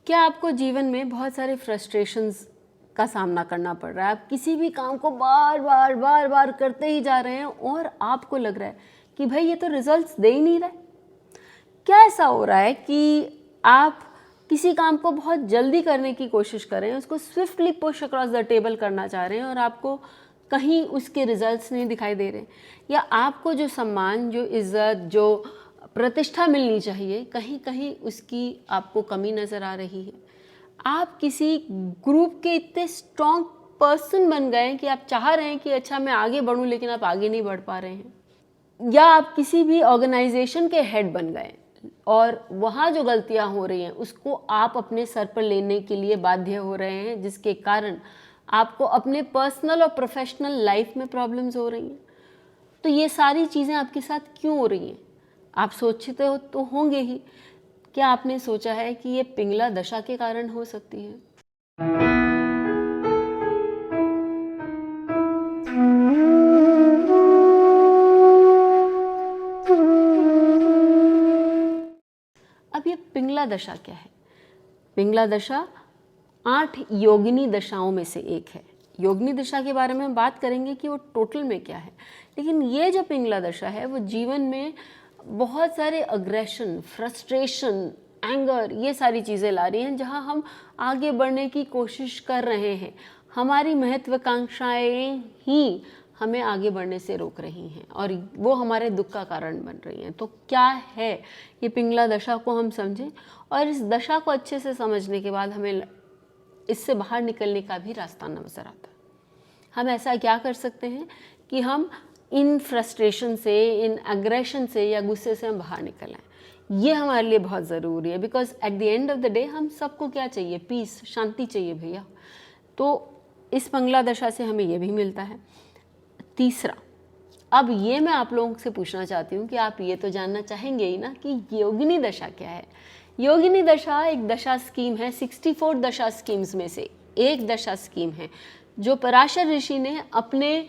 क्या आपको जीवन में बहुत सारे फ्रस्ट्रेशंस का सामना करना पड़ रहा है? आप किसी भी काम को बार बार करते ही जा रहे हैं और आपको लग रहा है कि भाई ये तो रिजल्ट्स दे ही नहीं रहा है। क्या ऐसा हो रहा है कि आप किसी काम को बहुत जल्दी करने की कोशिश कर रहे हैं, उसको swiftly push across the table करना चाह रहे हैं और आपको कहीं उसके रिजल्ट्स नहीं दिखाई दे रहे, या आपको जो सम्मान, जो इज्जत, जो प्रतिष्ठा मिलनी चाहिए, कहीं कहीं उसकी आपको कमी नज़र आ रही है। आप किसी ग्रुप के इतने स्ट्रॉन्ग पर्सन बन गए हैं कि आप चाह रहे हैं कि अच्छा मैं आगे बढ़ूं, लेकिन आप आगे नहीं बढ़ पा रहे हैं। या आप किसी भी ऑर्गेनाइजेशन के हेड बन गए और वहाँ जो गलतियाँ हो रही हैं उसको आप अपने सर पर लेने के लिए बाध्य हो रहे हैं, जिसके कारण आपको अपने पर्सनल और प्रोफेशनल लाइफ में प्रॉब्लम्स हो रही हैं। तो ये सारी चीज़ें आपके साथ क्यों हो रही हैं? आप सोचते हो तो होंगे ही। क्या आपने सोचा है कि ये पिंगला दशा के कारण हो सकती है? अब ये पिंगला दशा क्या है? पिंगला दशा 8 योगिनी दशाओं में से एक है। योगिनी दशा के बारे में हम बात करेंगे कि वो टोटल में क्या है, लेकिन ये जो पिंगला दशा है वो जीवन में बहुत सारे अग्रेशन, फ्रस्ट्रेशन, एंगर, ये सारी चीज़ें ला रही हैं, जहाँ हम आगे बढ़ने की कोशिश कर रहे हैं। हमारी महत्वाकांक्षाएं ही हमें आगे बढ़ने से रोक रही हैं और वो हमारे दुख का कारण बन रही हैं। तो क्या है ये पिंगला दशा, को हम समझें, और इस दशा को अच्छे से समझने के बाद हमें इससे बाहर निकलने का भी रास्ता नजर आता है। हम ऐसा क्या कर सकते हैं कि हम इन फ्रस्ट्रेशन से, इन एग्रेशन से या गुस्से से हम बाहर निकल आएँ। ये हमारे लिए बहुत ज़रूरी है, because at the end of the day हम सबको क्या चाहिए? पीस, शांति चाहिए भैया। तो इस पिंगला दशा से हमें ये भी मिलता है। तीसरा, अब ये मैं आप लोगों से पूछना चाहती हूँ कि आप ये तो जानना चाहेंगे ही ना कि योगिनी दशा क्या है। योगिनी दशा एक दशा स्कीम है, 64 दशा स्कीम्स में से एक दशा स्कीम है, जो पराशर ऋषि ने अपने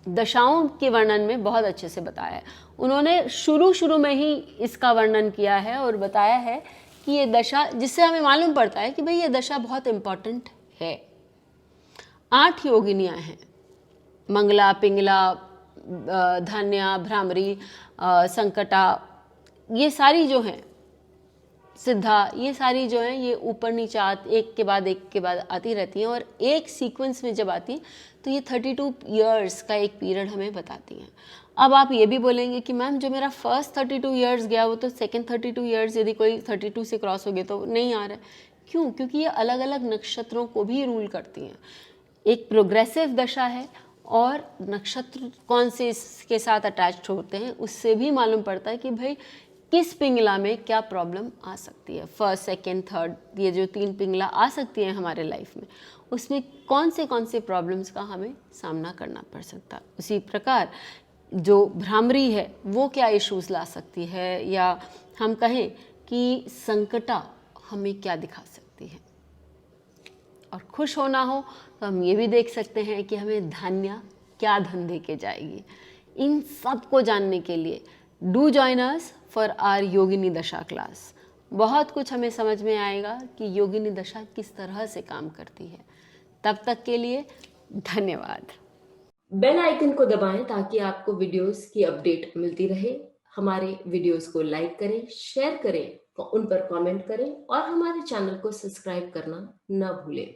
दशाओं के वर्णन में बहुत अच्छे से बताया है। उन्होंने शुरू में ही इसका वर्णन किया है और बताया है कि ये दशा, जिससे हमें मालूम पड़ता है कि भाई ये दशा बहुत इम्पॉर्टेंट है। 8 योगिनियाँ हैं, मंगला, पिंगला, धन्या, भ्रामरी, संकटा, ये सारी जो हैं, सिद्धा, ये सारी जो हैं ये ऊपर नीचे एक के बाद आती रहती हैं और एक सीक्वेंस में जब आती हैं तो ये 32 ईयर्स का एक पीरियड हमें बताती हैं। अब आप ये भी बोलेंगे कि मैम जो मेरा फर्स्ट 32 ईयर्स गया वो तो सेकंड 32 ईयर्स यदि कोई 32 से क्रॉस हो गए तो नहीं आ रहा है। क्यों? क्योंकि ये अलग अलग नक्षत्रों को भी रूल करती हैं। एक प्रोग्रेसिव दशा है और नक्षत्र कौन से इसके साथ अटैच्ड होते हैं उससे भी मालूम पड़ता है कि भाई किस पिंगला में क्या प्रॉब्लम आ सकती है। फर्स्ट, सेकंड, थर्ड, ये जो 3 पिंगला आ सकती हैं हमारे लाइफ में, उसमें कौन से प्रॉब्लम्स का हमें सामना करना पड़ सकता है। उसी प्रकार जो भ्रामरी है वो क्या इश्यूज ला सकती है, या हम कहें कि संकटा हमें क्या दिखा सकती है। और खुश होना हो तो हम ये भी देख सकते हैं कि हमें धान्य क्या धन दे के जाएगी। इन सब को जानने के लिए do join us for our Yogini Dasha class. बहुत कुछ हमें समझ में आएगा कि योगिनी दशा किस तरह से काम करती है। तब तक के लिए धन्यवाद। बेल आइकन को दबाएं ताकि आपको वीडियोस की अपडेट मिलती रहे। हमारे वीडियोस को लाइक करें, शेयर करें, उन पर कमेंट करें और हमारे चैनल को सब्सक्राइब करना न भूलें।